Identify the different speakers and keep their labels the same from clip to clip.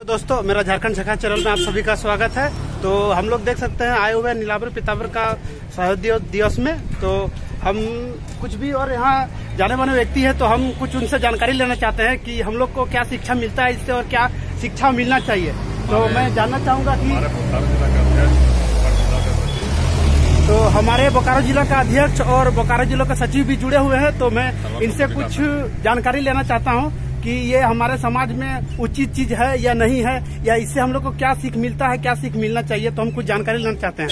Speaker 1: दोस्तों, मेरा झारखंड झकास चैनल में आप सभी का स्वागत है। तो हम लोग देख सकते हैं आए हुए हैं नीलांबर पीतांबर का शहीद दिवस में। तो हम कुछ भी और यहाँ जाने माने व्यक्ति है, तो हम कुछ उनसे जानकारी लेना चाहते हैं कि हम लोग को क्या शिक्षा मिलता है इससे और क्या शिक्षा मिलना चाहिए। तो मैं जानना चाहूँगा कि तो हमारे बोकारो जिला का अध्यक्ष और बोकारो जिला का सचिव भी जुड़े हुए हैं, तो मैं इनसे कुछ जानकारी लेना चाहता हूँ कि ये हमारे समाज में उचित चीज है या नहीं है, या इससे हम लोग को क्या सीख मिलता है, क्या सीख मिलना चाहिए। तो हम कुछ जानकारी लेना चाहते हैं।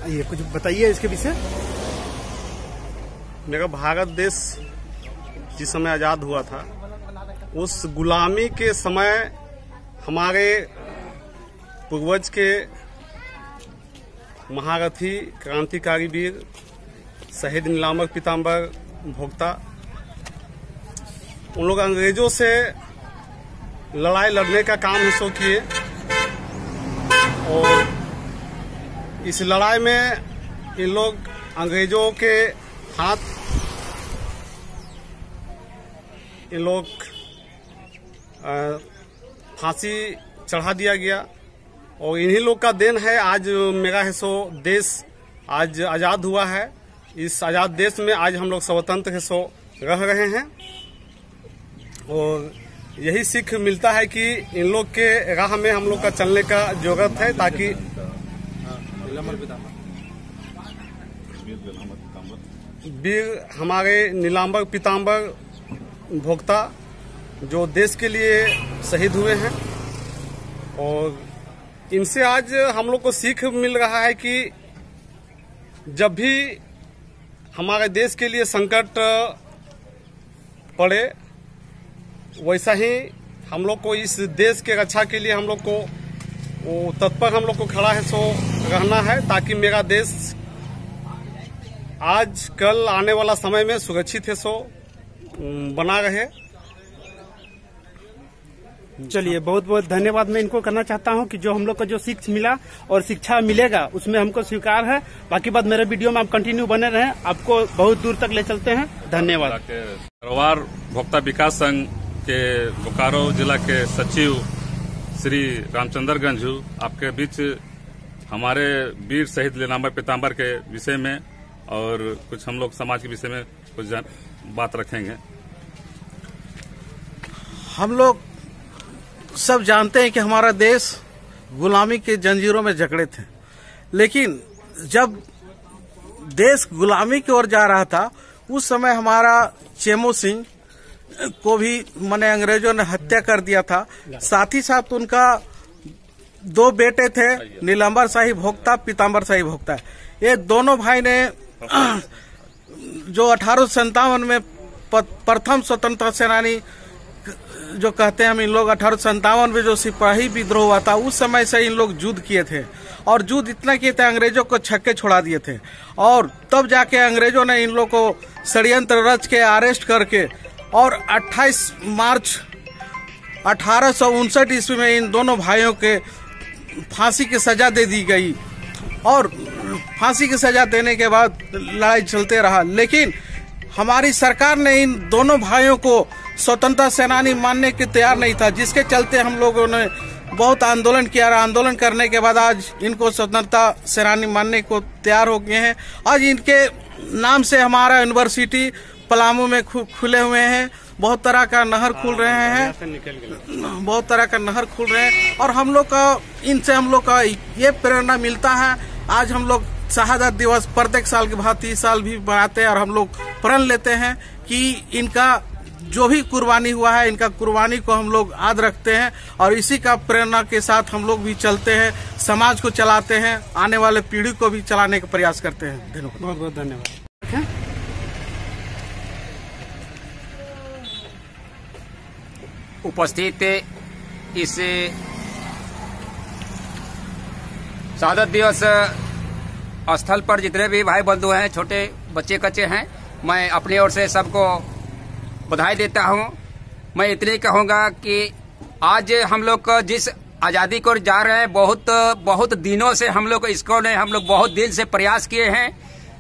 Speaker 1: ये कुछ बताइए इसके विषय।
Speaker 2: मेरा भारत देश जिस समय आजाद हुआ था, उस गुलामी के समय हमारे पूर्वज के महारथी क्रांतिकारी वीर शहीद नीलांबर पीतांबर भोक्ता, उन लोग अंग्रेजों से लड़ाई लड़ने का काम ही सो किए, और इस लड़ाई में इन लोग अंग्रेजों के हाथ इन लोग फांसी चढ़ा दिया गया। और इन्हीं लोग का देन है आज मेरा है सो देश आज आज़ाद हुआ है। इस आज़ाद देश में आज हम लोग स्वतंत्र है सो रह रहे हैं, और यही सीख मिलता है कि इन लोग के राह में हम लोग का चलने का जरूरत है, ताकि वीर हमारे नीलांबर पीतांबर भोक्ता जो देश के लिए शहीद हुए हैं, और इनसे आज हम लोग को सीख मिल रहा है कि जब भी हमारे देश के लिए संकट पड़े, वैसा ही हम लोग को इस देश के रक्षा के लिए हम लोग को वो तत्पर हम लोग को खड़ा है सो रहना है, ताकि मेरा देश आज कल आने वाला समय में सुरक्षित है सो बना रहे।
Speaker 1: चलिए, बहुत बहुत धन्यवाद मैं इनको करना चाहता हूं कि जो हम लोग को जो सीख मिला और शिक्षा मिलेगा उसमें हमको स्वीकार है। बाकी बात मेरे वीडियो में आप कंटिन्यू बने रहें, आपको बहुत दूर तक ले चलते हैं। धन्यवाद।
Speaker 3: परिवार भोक्ता विकास संघ के बोकारो जिला के सचिव श्री रामचंद्र गंजू आपके बीच हमारे वीर शहीद नीलांबर पीतांबर के विषय में और कुछ हम लोग समाज के विषय में कुछ बात रखेंगे।
Speaker 4: हम लोग सब जानते हैं कि हमारा देश गुलामी के जंजीरों में जकड़े थे, लेकिन जब देश गुलामी की ओर जा रहा था उस समय हमारा चेमो सिंह को भी अंग्रेजों ने हत्या कर दिया था। साथ ही साथ उनका दो बेटे थे, नीलांबर शाही भोक्ता, पीतांबर शाही भोक्ता। ये दोनों भाई ने जो 1857 में प्रथम स्वतंत्रता सेनानी जो कहते हैं हम इन लोग 1857 में जो सिपाही विद्रोह हुआ था, उस समय से इन लोग युद्ध किए थे, और युद्ध इतना किए थे अंग्रेजों को छक्के छोड़ा दिए थे। और तब जाके अंग्रेजों ने इन लोग को षड्यंत्र रच के अरेस्ट करके, और 28 मार्च 1859 ईस्वी में इन दोनों भाइयों के फांसी की सजा दे दी गई। और फांसी की सजा देने के बाद लड़ाई चलते रहा, लेकिन हमारी सरकार ने इन दोनों भाइयों को स्वतंत्रता सेनानी मानने के तैयार नहीं था, जिसके चलते हम लोगों ने बहुत आंदोलन किया। आंदोलन करने के बाद आज इनको स्वतंत्रता सेनानी मानने को तैयार हो गए हैं। आज इनके नाम से हमारा यूनिवर्सिटी पलामू में खुले हुए हैं, बहुत तरह का नहर खुल रहे हैं, बहुत तरह का नहर खुल रहे हैं। और हम लोग का इनसे हम लोग का ये प्रेरणा मिलता है। आज हम लोग शहादत दिवस प्रत्येक साल के भांति इस साल भी मनाते हैं, और हम लोग प्रण लेते हैं कि इनका जो भी कुर्बानी हुआ है, इनका कुर्बानी को हम लोग याद रखते हैं, और इसी का प्रेरणा के साथ हम लोग भी चलते हैं, समाज को चलाते हैं, आने वाले पीढ़ी को भी चलाने का प्रयास करते हैं। धन्यवाद।
Speaker 1: बहुत बहुत धन्यवाद।
Speaker 5: उपस्थित इस शहादत दिवस स्थल पर जितने भी भाई बंधु हैं, छोटे बच्चे कच्चे हैं, मैं अपनी ओर से सबको बधाई देता हूं। मैं इतने कहूंगा कि आज हम लोग जिस आजादी को जा रहे हैं, बहुत दिनों से हम लोग इसको ने हम लोग बहुत दिल से प्रयास किए हैं।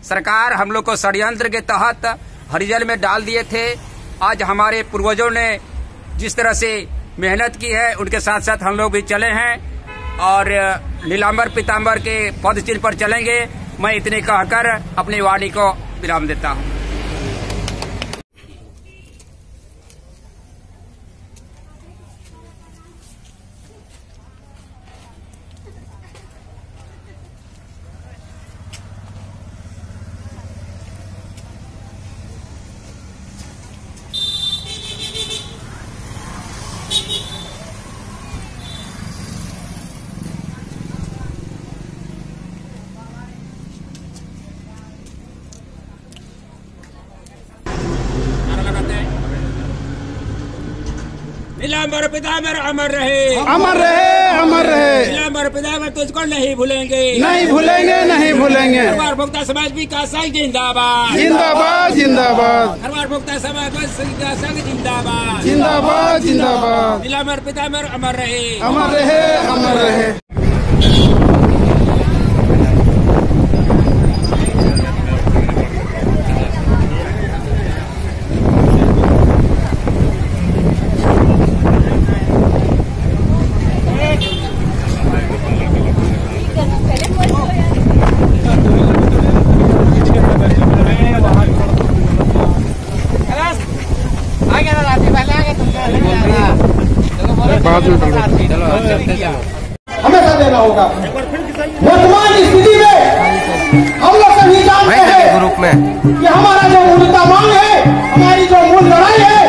Speaker 5: सरकार हम लोग को षड्यंत्र के तहत हरिजन में डाल दिए थे। आज हमारे पूर्वजों ने जिस तरह से मेहनत की है, उनके साथ साथ हम लोग भी चले हैं और नीलांबर पीतांबर के पद चिन्ह पर चलेंगे। मैं इतने कहकर अपनी वाणी को विराम देता हूँ। नीलांबर पीतांबर अमर रहे,
Speaker 1: अमर रहे, अमर रहे।
Speaker 5: नीलांबर पीतांबर तुझको नहीं भूलेंगे,
Speaker 1: नहीं भूलेंगे, नहीं भूलेंगे।
Speaker 5: हरवार भोक्ता समाज विकास संघ जिंदाबाद,
Speaker 1: जिंदाबाद, जिंदाबाद।
Speaker 5: हरवार भोक्ता समाज विकास संघ जिंदाबाद,
Speaker 1: जिंदाबाद, जिंदाबाद।
Speaker 5: नीलांबर पीतांबर अमर रहे,
Speaker 1: अमर रहे, अमर रहे।
Speaker 6: हमेशा देना होगा। वर्तमान स्थिति में हम लोग सभी जानते हैं कि हमारा जो मूलता मांग है, हमारी जो मूल लड़ाई है,